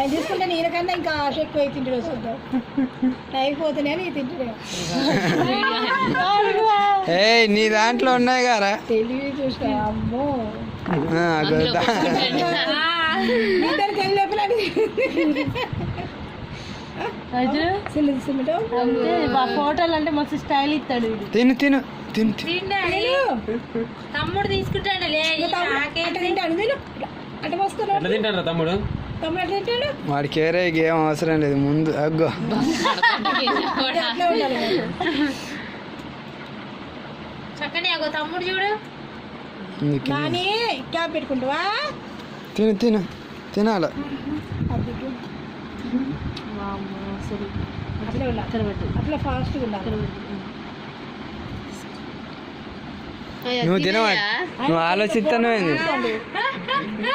తీసుకుంటే నేనకన్నా ఇంకా ఆశ ఎక్కువ తింటాడు చూద్దాం అయిపోతేనే నీ తింటాడు నీ దాంట్లో ఉన్నాయి కదా తెలివి చూసా అమ్మో ఫోటోలు అంటే మస్తు స్టైల్ ఇస్తాడు. తిను తిను తిను తమ్ముడు తీసుకుంటాడు తమ్ముడు వాడికి ఏరే ఏం అవసరం లేదు ముందు అగ్గో చక్కని అగో తమ్ముడు చూడు క్యాప్ పెట్టుకుంటావా తిను తిను తినాల అట్లా ఫాస్ట్గా ఉండాలి. నువ్వు తినవా నువ్వు ఆలోచిస్తాను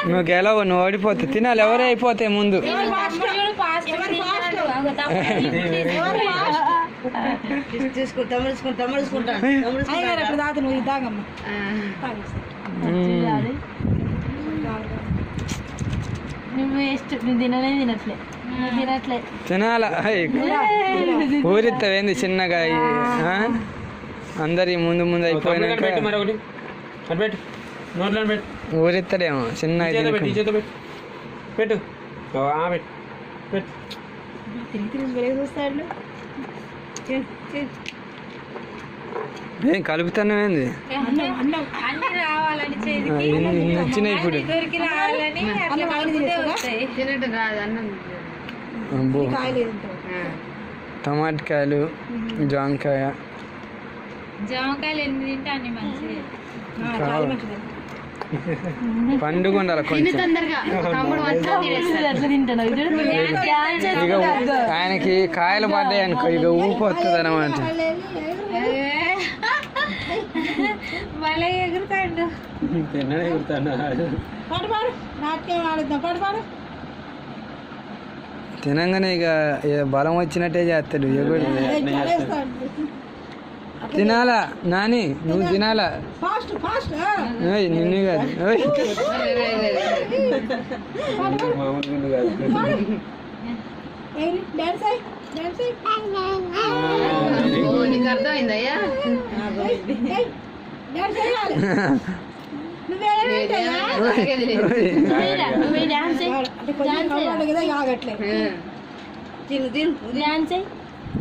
నువ్వు గెలవు నువ్వు ఓడిపోతావు తినాలి ఎవరే అయిపోతాయి ముందు తినాల ఊరిస్తావేంది చిన్నగా అందరి ముందు ముందు అయిపోయినాక ఊరిస్తాడేమో చిన్న ఏం కలుపుతానేంది వచ్చినాయి ఇప్పుడు టమాటకాయలు జామకాయలు ఎన్ని తింటే అన్ని మంచిది. పండుగ ఉండాలి కొంచెం ఇక ఆయనకి కాయలు పడ్డాయి అనుకో ఇక ఊపు వస్తుంది అనమాట. తినంగానే ఇక బలం వచ్చినట్టే చేస్తాడు ఎగుడు తినాలా నాని నువ్వు తినాలా నిన్ను కాదు అర్థమైందయ్యా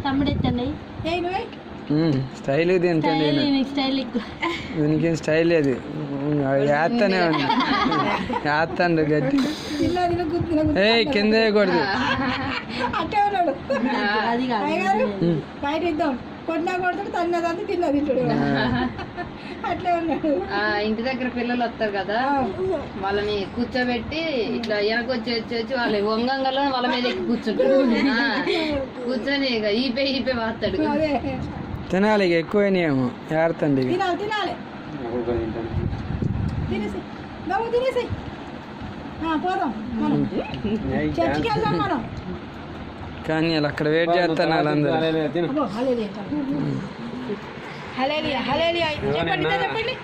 తమ్ముడెత్తండి స్టైల్ తింటుంది దీనికి స్టైల్ లేదు వేస్తానే ఉంది వేస్తాడు గట్టి ఏ కింద వేయకూడదు ఇంటి దగ్గర పిల్లలు వస్తారు కదా వాళ్ళని కూర్చోబెట్టి ఇట్లా వెనక వచ్చి వాళ్ళు వంగంగలో వాళ్ళ మీద ఎక్కి కూర్చుంటారు కూర్చొని ఇక ఈపే వాస్తాడు తినాలి ఇక ఎక్కువైనాయేమో ఏడుతండి కానీ వాళ్ళు అక్కడ వెయిట్ చేస్తాను వాళ్ళందరూ. చెప్పండి